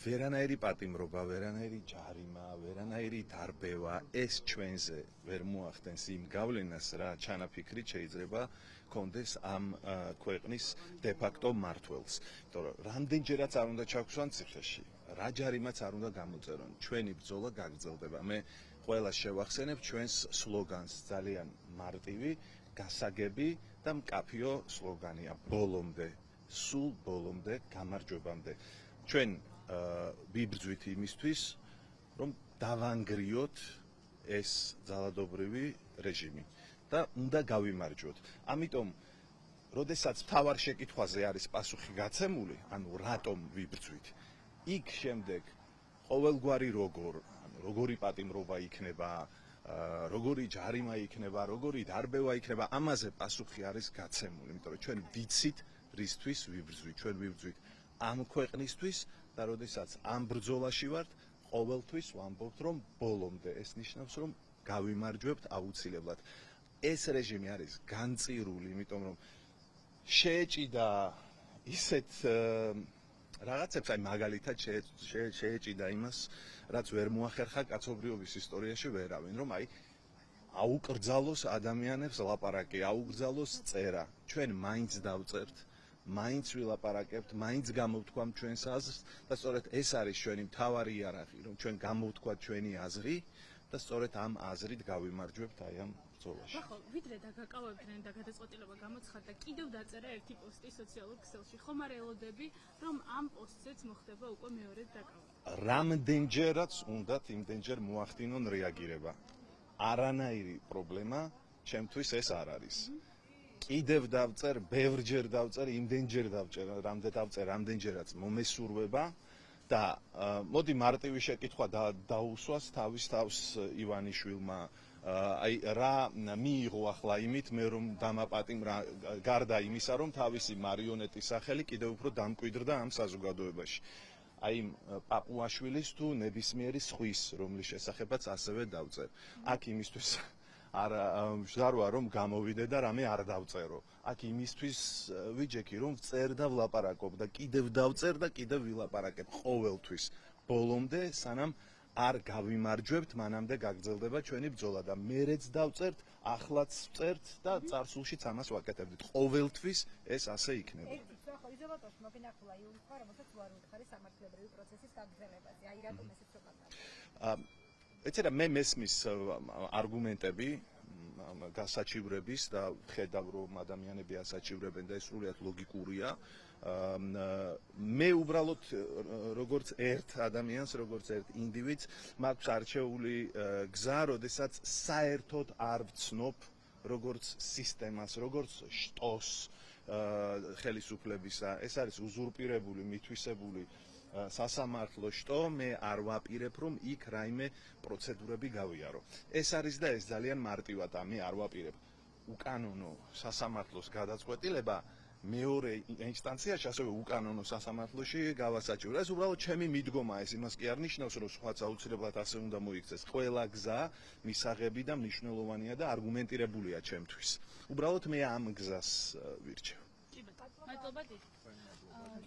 ვერანაირი პატიმრობა, ვერანაირი ჯარიმა, ვერანაირი დარბევა ეს ჩვენზე ვერ მოახდენს იმ გავლენას, რა ჩანაფიქრით შეიძლება კონდეს ამ ქვეყნის de facto მმართველს. იმიტომ რომ რამდენჯერაც არ უნდა ჩაგვსვან ციხეში, რა ჯარიმაც არ უნდა გამოწერონ, ჩვენი ბრძოლა გაგრძელდება. მე ყველას შევახსენებ ჩვენს სლოგანს, ძალიან მარტივი, გასაგები და მკაფიო სლოგანია ბოლომდე, სულ ბოლომდე, გამარჯვებამდე. ჩვენ ვიბრძვით იმისთვის, რომ დავანგრიოთ ეს ძალადობრივი რეჟიმი და უნდა გავიმარჯვოთ. ამიტომ, როდესაც მთავარ შეკითხვაზე არის პასუხი გაცემული, ანუ რატომ ვიბრძვით, იქ შემდეგ ყოველგვარი როგორი პატიმრობა იქნება, როგორი ჯარიმა იქნება, როგორი დარბევა იქნება, ამაზე პასუხი არის გაცემული, იმიტომ რომ ჩვენ ვიცით რისთვის ვიბრძვით, ჩვენ ვიბრძვით ამ ქვეყნისთვის და როდესაც ამ ბრძოლაში ვართ, ყოველთვის ვამბობთ, რომ ბოლომდე ეს ნიშნავს, რომ გავიმარჯვებთ აუცილებლად. ეს რეჟიმი არის განწირული, იმიტომ რომ შეეჭიდა ისეთ რაღაცებს, აი მაგალითად შეეჭიდა იმას, რაც ვერ მოახერხა კაცობრიობის ისტორიაში ვერავინ, რომ აი აუკრძალოს ადამიანებს ლაპარაკი, აუკრძალოს წერა. ჩვენ მაინც დავწერთ, მაინც ვილაპარაკებთ, მაინც გამოვთქვამთ ჩვენს აზრს და სწორედ ეს არის ჩვენი მთავარი იარაღი, რომ ჩვენ გამოვთქვათ ჩვენი აზრი და სწორედ ამ აზრით გავიმარჯვებთ აი ამ ბრძოლაში. ხო, ვიდრე დაგაკავებდნენ და გადაწყვეტილება გამოცხადდა, კიდევ დაწერა ერთი პოსტი სოციალურ ქსელში. ხომ არ ელოდები, რომ ამ პოსტზეც მოხდება უკვე მეორედ დაკავება? რამდენჯერაც უნდათ იმდენჯერ მოახდინონ რეაგირება. არანაირი პრობლემა ჩემთვის ეს არ არის. კიდევ დავწერ, ბევრჯერ დავწერ, იმდენჯერ დავწერ, რამდენჯერაც მომესურვება და მოდი მარტივი შეკითხვა დაუსვას თავის თავს ივანიშვილმა. აი რა მიიღო ახლა იმით, მე რომ დამაპატიმრა გარდა იმისა, რომ თავისი მარიონეტის სახელი კიდევ უფრო დამკვიდრდა ამ საზოგადოებაში. აი პაპუაშვილის თუ ნებისმიერი სხვის, რომლის შესახებაც ასევე დავწერ. აქ იმისთვის არ ვშარვა რომ გამოვიდე და რამე არ დავწერო. აქ იმისთვის ვიჯექი რომ ვწერ და ვლაპარაკობ და კიდევ დავწერ და კიდევ ვილაპარაკებ ყოველთვის. ბოლომდე სანამ არ გავიმარჯვებთ, მანამდე გაგრძელდება ჩვენი ბრძოლა და მერეც დავწერთ, ახლაც ვწერთ და წარსულშიც ამას ვაკეთებდით. ყოველთვის ეს ასე იქნება. ხო, იზოლატორში მოგინახულა იულიხა, რომელსაც უარ უთხარი სამართლებრივი პროცესის გაგრძელებაზე. აი რატომ ესეც რო გაგრძელდება? ეცერა მე მესმის არგუმენტები გასაჩივრების და ხედავ რომ ადამიანები ასაჩივრებენ და ეს სრულიად ლოგიკურია. მე უბრალოდ როგორც ერთ ადამიანს, როგორც ერთ ინდივიდს მაქვს არჩეული გზა, როდესაც საერთოდ არ ვცნობ როგორც სისტემას, როგორც შტოს ხელისუფლებისა. ეს არის უზურპირებული, მითვისებული სასამართლო შტო, მე არ ვაპირებ რომ იქ რაიმე პროცედურები გავიარო. ეს არის და ეს ძალიან მარტივად მე არ ვაპირებ უკანონო სასამართლოს გადაწყვეტილება მეორე ინსტანციაში, ასევე უკანონო სასამართლოში გავასაჩივრე. ეს უბრალოდ ჩემი მიდგომაა, ეს იმას კი არ ნიშნავს, რომ სხვაც აუცილებლად ასე უნდა მოიქცეს. ყველა გზა მისაღები და მნიშვნელოვანია და არგუმენტირებულია ჩემთვის. უბრალოდ მე ამ გზას ვირჩევ. მადლობა დიდი.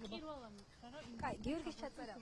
პირველად მითხრა რომ კაი, გიორგის ჩაწერა.